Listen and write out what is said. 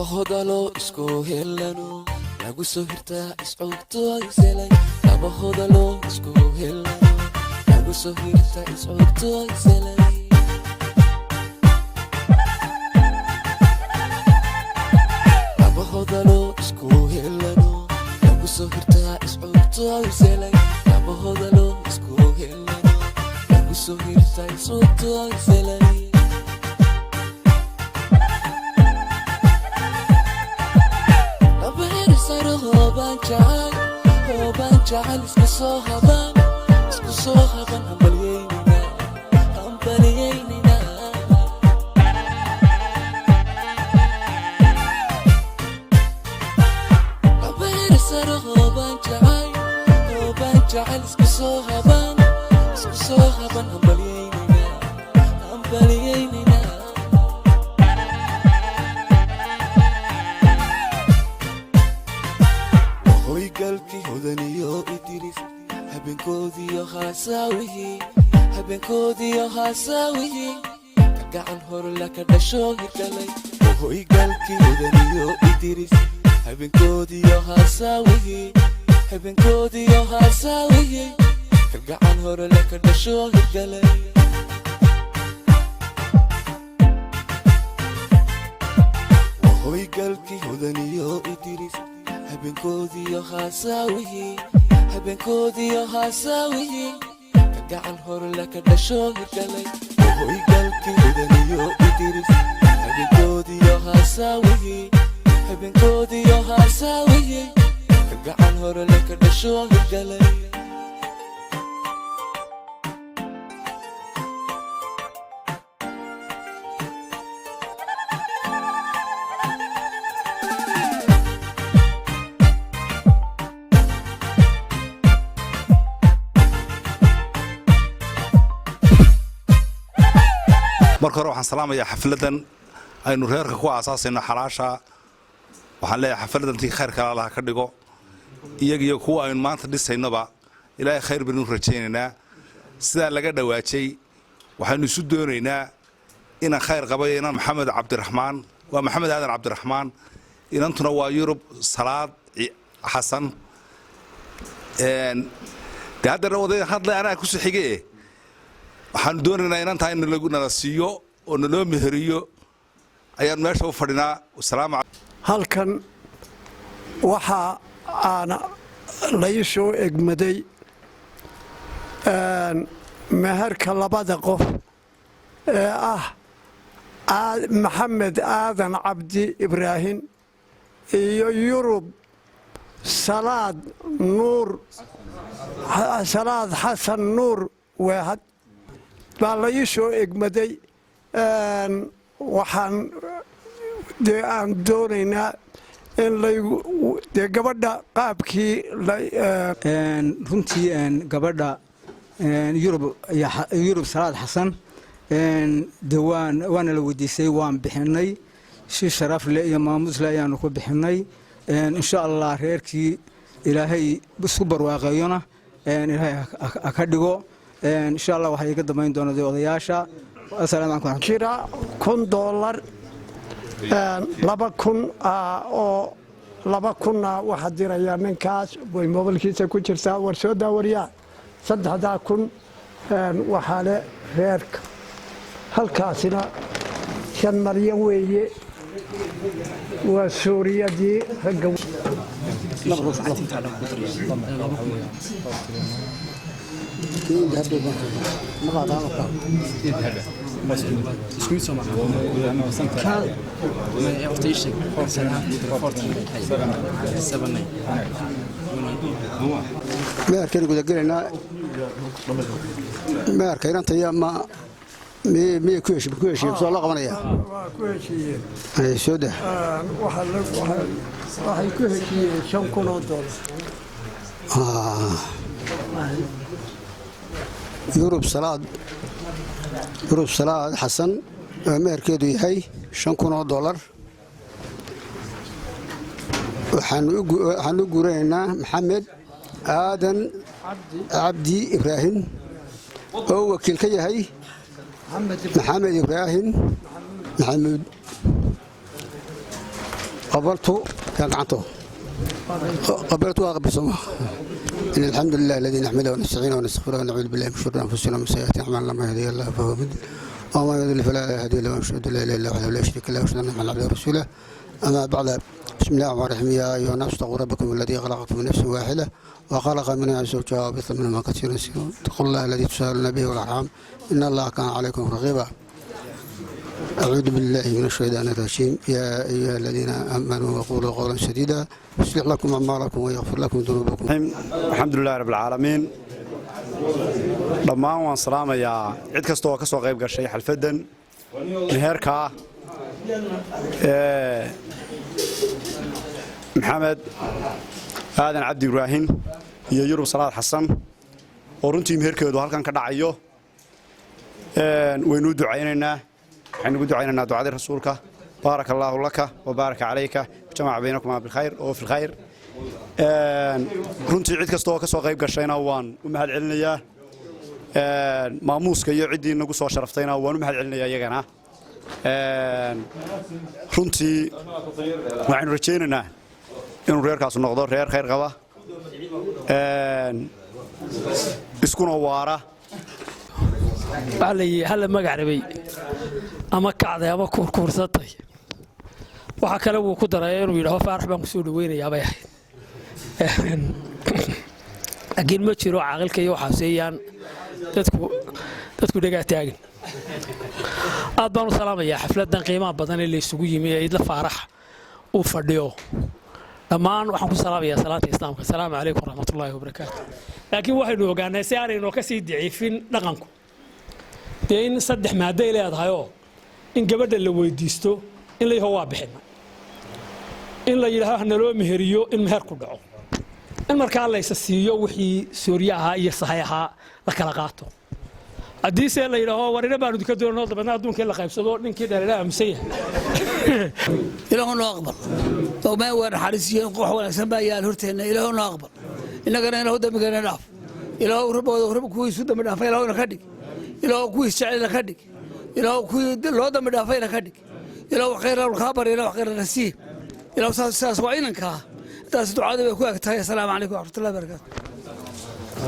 hodalo isku helano lagu soo hirtaa iscogto iselay laba hodalo isku helano lagu soo hirtaa iscogto iselay laba hodalo isku helano lagu soo hirtaa iscogto iselay laba hodalo isku helano lagu soo hirtaa iscogto iselay جعل اسكو صوهبا أمبلييننا أبير سرغوبا جعل اسكو صوهبا أمبلييننا وهوي قلبي هدنيو إدريس habeenkoodii haasaawihii kagacan horla ka dhasho hirgalay hoy galkii wadaniyo idris habeenkoodii haasaawihii kagacan horla ka dhasho hirgalay hoy galkii wadaniyo idris habeenkoodii haasaawihii habeenkoodii haasaawihii kagacan horla ka dhasho hirgalay hoy galkii wadaniyo idris habeenkoodii haasaawihii kagacan horla ka dhasho hirgalay marka hore waxaan salaamayaa xafladan aynu reerka ku aasaasayno xalaasha waxaan leeyahay xafladantii khayrka Allah ka dhigo iyagiyo kuwa aynu maanta dhisaynaba ilaahay khayr banu rajaynaynaa sida laga dhawaajay waxaanu isu doonaynaa inaan khayr qabayna maxamed cabdiraxmaan waa maxamed aadan cabdiraxmaan inantuna waa yurub salaad xasan haddana oday hadlay anaa ku soo xigay waxaan doonaynaa inaan tahay in lagu nala siiyo oo naloo meheriyo ayaan meesha u fadhinaa wasalaam halkan waxa aan la soo egmaday meherka labada qof ee ah maxamed aadan cabdi ibraahim iyo yurub salaad xasan nuur weehad baa la soo egmaday waxaan aan doonaynaa in gabadha qaabkii runtii gabadha yurub salaad xasan waana la weydiisay waan bixinay si sharaf leh iyo maamuus leh ayaanu ku bixinay insha allah reerkii ilaahay isku barwaaqeeyona ilaahay ka dhigo insha allah waxay iga dambayn doonaa odayaasha assalaamu calaykum jira $1 oo 2,000 waxa diraya ninkaas way mobilkiisa ku jirtaa war soo daawariya 3,000 waxa le reerka halkaasina 5 malyan weeye waa suuriyadii ragga meherkeen guda gelaynaa meherka inanta yaa ma miyay ku heshiiyeen soo la qabanaya waa ku heshiiyeen soo dah waxay ku heshiiyeen $5,000 yurub salaad xasan meherkeedu yahay $5,000 waxaan u guuranaynaa maxamed aadan cabdi ibraahim oo wakiil ka yahay محمد إبراهيم محمود قبلته كان عنده قبلته وأقبل سماه إن الحمد لله الذي نحمده ونستعينه ونستغفره ونعوذ بالله من شرور أنفسنا ومن سيئات أعمالنا من يهدي الله فهو مهتد وما يضلل فلا هادي له وأشهد أن لا إله إلا الله وحده لا شريك له وأشهد أن محمدا عبده ورسوله أما بعد بسم الله الرحمن الرحيم يا أيها الناس اتقوا ربكم الذي خلقكم من نفس واحدة وخلق منها زوجها وبث منهما كثيرا اتقوا الله الذي تساءلون به والأرحام إن الله كان عليكم رقيبا أعوذ بالله من الشيطان الرجيم يا أيها الذين آمنوا وقولوا قولا سديدا يصلح لكم أعمالكم ويغفر لكم ذنوبكم. الحمد لله رب العالمين. dhammaan waan salaamayaa cid kasta oo ka soo qayb gashay xalfadan meherka maxamed aadan cabdi ibraahim iyo yurub salaad xasan oo runtii meherkeedu halkan ka dhacayo waynu ducaynaynaa waxaynu ugu ducaynaynaa ducada rasuulka barakallahu laka wa baraka alayka jamaca baynakuma bil khayr oo fil khayr runtii cid kasta oo ka soo qayb gashayna waan u mahad celinayaa maamuuska iyo ciddii nagu soo sharaftayna waan u mahad celinayaa iyagana runtii waxaynu rajaynaynaa inuu reerkaas noqdo reer khayr qaba iskuna waara hal magac rabay ama kacday ama kurkursatay waxa kale uu ku daray inuu yiraahdo faarax baan ku soo dhaweynayaa bay ahayd laakiin ma jiro caaqilka iyo xaseeyaan dadku dhagaa taagan aad baan u salaamayaa xafladan qiimaha badan ee la isugu yimi ee idla faarax uu fadhiyo dhammaan waxaan ku salaamayaa salaanta islaamka assalaamu calaykum waraxmatullaahi wabarakaatuh laakiin waxaynu ogaanay si aanaynu ka sii daciifin dhaqanku in saddex maado ay leedahay oo in gabadha la weydiisto in la yahay waa bixin in la yiraahdo naloo meheriyo in meher ku dhaco in markaa la isa siiyo wixii Suuriyaha iyo saxayaha la kala qaato haddii se la yiraahdo warina baan idinka doonaa dabadna adduunka la qaybsado ninkii dhalay amsay ilaahu noo aqbal oo ma waan xariisiyo qox wanaagsan baa yaal horteena ilaahu noo aqbal inagana ilaahu dambigeena dhaaf ilaahu rabbo kuwiisu dambi dhaafay ilaahu ka dhig ilaahu kuwiis jecel ka dhig ilaahu kuwii loo dambi dhaafay ka dhig ilaahu khayr ka bari ilaahu khayr nasiib ilaahu saas waa inanka taas ducada way ku agtahay assalaamu calaykum wa rahmatullahi wa barakaatuh